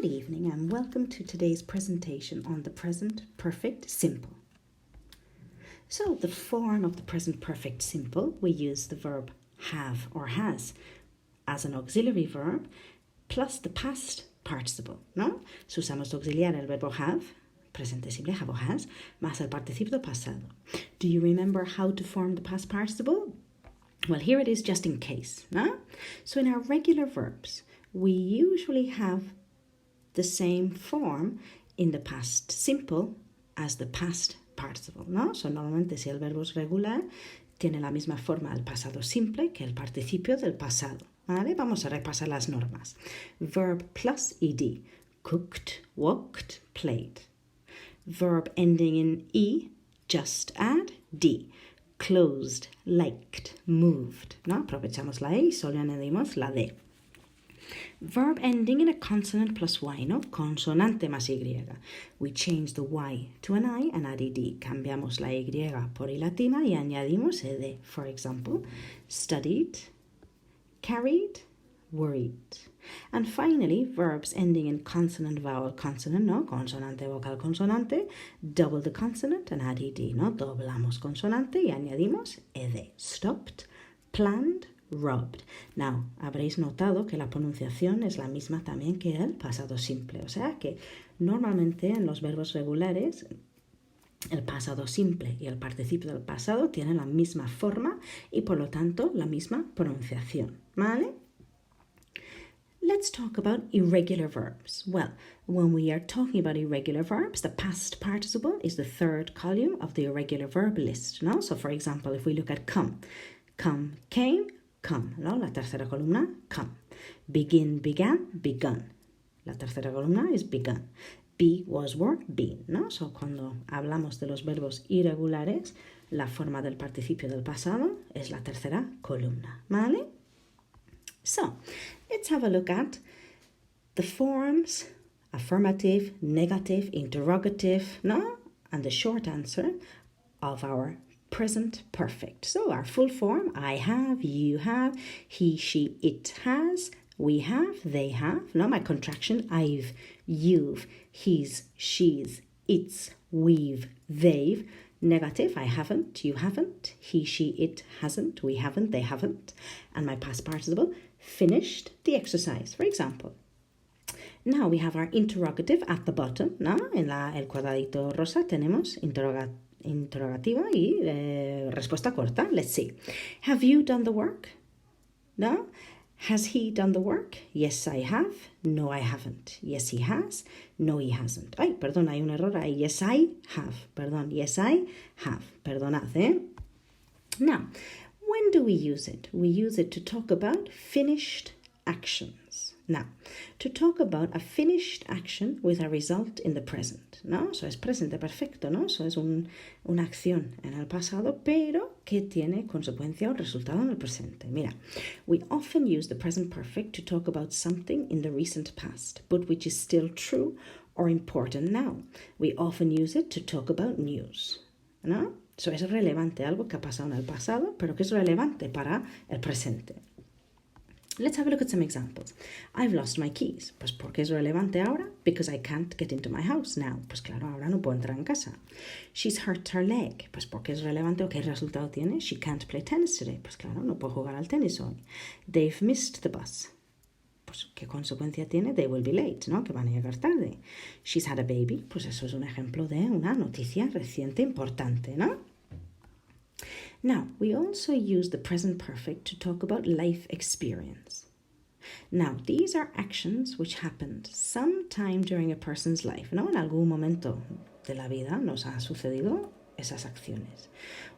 Good evening and welcome to today's presentation on the present perfect simple. So the form of the present perfect simple, we use the verb have or has as an auxiliary verb plus the past participle, ¿no? So usamos de auxiliar el verbo have, presente simple, have or has, más el participio pasado. Do you remember how to form the past participle? Well, here it is just in case, no? So in our regular verbs, we usually have the same form in the past simple as the past participle, ¿no? So normalmente si el verbo es regular, tiene la misma forma el pasado simple que el participio del pasado, ¿vale? Vamos a repasar las normas. Verb plus ed, cooked, walked, played. Verb ending in e, just add d. Closed, liked, moved, ¿no? Aprovechamos la e y solo añadimos la d. Verb ending in a consonant plus y, ¿no? Consonante más y. We change the y to an I and add ed. Cambiamos la y por i latina y añadimos ed. For example, studied, carried, worried. And finally, verbs ending in consonant, vowel, consonant, ¿no? Consonante, vocal, consonante. Double the consonant and add ed, ¿no? Doblamos consonante y añadimos ed. Stopped, planned, robbed. Now, habréis notado que la pronunciación es la misma también que el pasado simple. O sea que normalmente en los verbos regulares el pasado simple y el participio del pasado tienen la misma forma y por lo tanto la misma pronunciación. ¿Vale? Let's talk about irregular verbs. Well, when we are talking about irregular verbs, the past participle is the third column of the irregular verb list. ¿No? So, for example, if we look at come, came, come, ¿no? La tercera columna, come. Begin, began, begun. La tercera columna es begun. Be, was, were, been, ¿no? So, cuando hablamos de los verbos irregulares, la forma del participio del pasado es la tercera columna, ¿vale? So, let's have a look at the forms, affirmative, negative, interrogative, ¿no? And the short answer of our present perfect. So our full form, I have, you have, he, she, it has, we have, they have. No, my contraction, I've, you've, he's, she's, it's, we've, they've. Negative, I haven't, you haven't, he, she, it hasn't, we haven't, they haven't. And my past participle, finished the exercise, for example. Now we have our interrogative at the bottom, ¿no? En el cuadradito rosa tenemos interrogativa y respuesta corta. Let's see. Have you done the work? No? Has he done the work? Yes, I have. No, I haven't. Yes, he has. No, he hasn't. Ay, perdón, hay un error ahí. Yes, I have. Perdón, yes, I have. Perdonad, ¿eh? Now, when do we use it? We use it to talk about finished actions. Now, to talk about a finished action with a result in the present, ¿no? So es presente perfecto, ¿no? So es una acción en el pasado, pero que tiene consecuencia o resultado en el presente. Mira, we often use the present perfect to talk about something in the recent past, but which is still true or important now. We often use it to talk about news, ¿no? So es relevante, algo que ha pasado en el pasado, pero que es relevante para el presente. Let's have a look at some examples. I've lost my keys. Pues porque es relevante ahora? Because I can't get into my house now. Pues claro, ahora no puedo entrar en casa. She's hurt her leg. Pues porque es relevante o qué resultado tiene? She can't play tennis today. Pues claro, no puedo jugar al tenis hoy. They've missed the bus. Pues qué consecuencia tiene? They will be late, ¿no? Que van a llegar tarde. She's had a baby. Pues eso es un ejemplo de una noticia reciente importante, ¿no? Now, we also use the present perfect to talk about life experience. Now, these are actions which happened sometime during a person's life, ¿no? En algún momento de la vida nos ha sucedido esas acciones.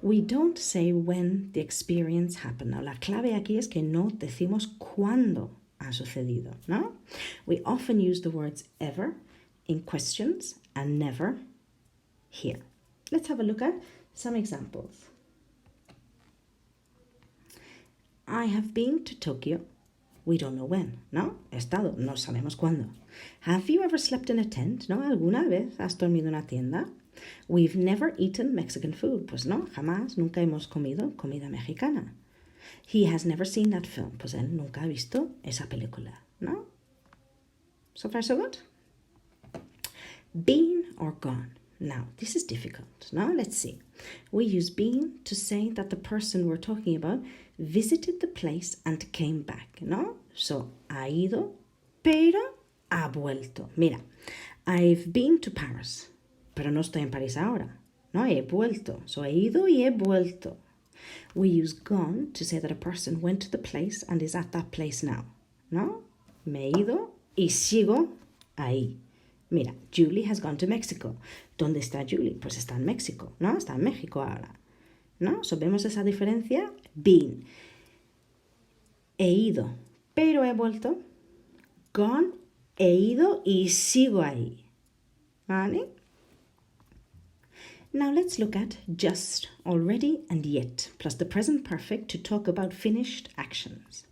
We don't say when the experience happened. Now, la clave aquí es que no decimos cuándo ha sucedido, ¿no? We often use the words ever in questions and never here. Let's have a look at some examples. I have been to Tokyo. We don't know when, ¿no? He estado, no sabemos cuándo. Have you ever slept in a tent? ¿No? ¿Alguna vez has dormido en una tienda? We've never eaten Mexican food. Pues no, jamás, nunca hemos comido comida mexicana. He has never seen that film. Pues él nunca ha visto esa película, ¿no? So far, so good? Been or gone. Now, this is difficult. Now, let's see. We use been to say that the person we're talking about visited the place and came back, ¿no? So, ha ido, pero ha vuelto. Mira, I've been to Paris, pero no estoy en París ahora. No, he vuelto. So, he ido y he vuelto. We use gone to say that a person went to the place and is at that place now, ¿no? Me he ido y sigo ahí. Mira, Julie has gone to Mexico. ¿Dónde está Julie? Pues está en México, ¿no? Está en México ahora, ¿no? So, ¿vemos esa diferencia? Been. He ido, pero he vuelto. Gone, he ido y sigo ahí. ¿Vale? Now let's look at just, already, and yet, plus the present perfect to talk about finished actions.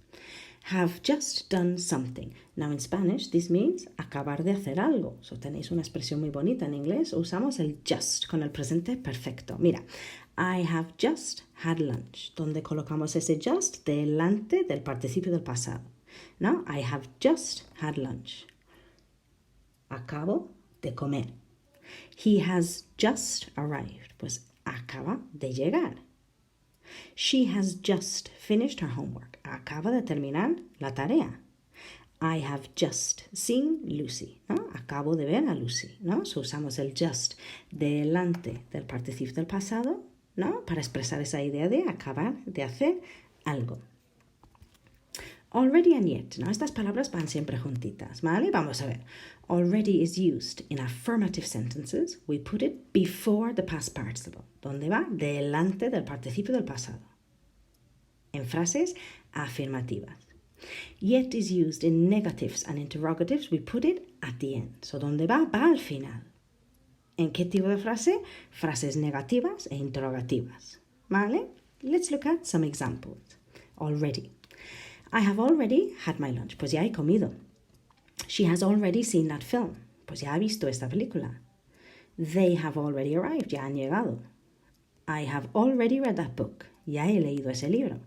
Have just done something. Now in Spanish, this means acabar de hacer algo. So tenéis una expresión muy bonita en inglés. Usamos el just con el presente perfecto. Mira, I have just had lunch. Donde colocamos ese just delante del participio del pasado. No, I have just had lunch. Acabo de comer. He has just arrived. Pues acaba de llegar. She has just finished her homework. Acaba de terminar la tarea. I have just seen Lucy. ¿No? Acabo de ver a Lucy. ¿No? So usamos el just delante del participio del pasado, ¿no? Para expresar esa idea de acabar de hacer algo. Already and yet. ¿No? Estas palabras van siempre juntitas, ¿vale? Vamos a ver. Already is used in affirmative sentences. We put it before the past participle. ¿Dónde va? Delante del participio del pasado. En frases afirmativas. Yet is used in negatives and interrogatives. We put it at the end. So, ¿dónde va? Va al final. ¿En qué tipo de frase? Frases negativas e interrogativas. ¿Vale? Let's look at some examples. Already. I have already had my lunch. Pues ya he comido. She has already seen that film. Pues ya ha visto esta película. They have already arrived. Ya han llegado. I have already read that book. Ya he leído ese libro.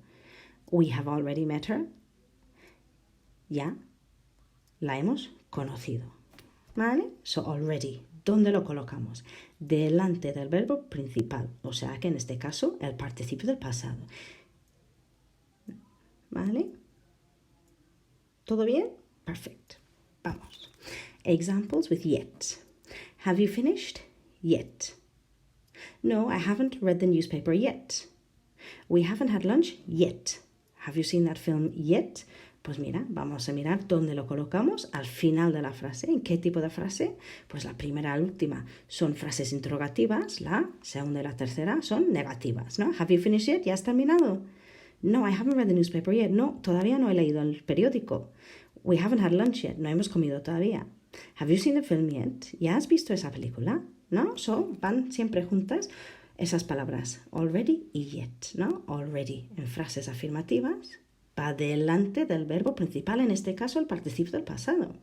We have already met her. Ya la hemos conocido. ¿Vale? So, already. ¿Dónde lo colocamos? Delante del verbo principal. O sea que en este caso, el participio del pasado. ¿Vale? ¿Todo bien? Perfect. Vamos. Examples with yet. Have you finished? Yet. No, I haven't read the newspaper yet. We haven't had lunch yet. Have you seen that film yet? Pues mira, vamos a mirar dónde lo colocamos al final de la frase. ¿En qué tipo de frase? Pues la primera y la última son frases interrogativas. La segunda y la tercera son negativas, ¿no? Have you finished yet? ¿Ya has terminado? No, I haven't read the newspaper yet. No, todavía no he leído el periódico. We haven't had lunch yet. No hemos comido todavía. Have you seen the film yet? ¿Ya has visto esa película? ¿No? So, van siempre juntas esas palabras. Already y yet, ¿no? Already en frases afirmativas va delante del verbo principal, en este caso el participio del pasado.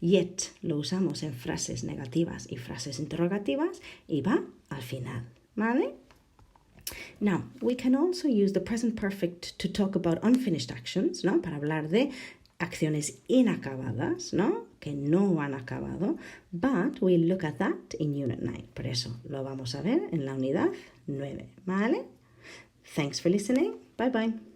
Yet lo usamos en frases negativas y frases interrogativas y va al final, ¿vale? Now, we can also use the present perfect to talk about unfinished actions, ¿no? Para hablar de acciones inacabadas, ¿no? Que no han acabado. But we'll look at that in Unit 9. Por eso lo vamos a ver en la unidad 9, ¿vale? Thanks for listening. Bye bye.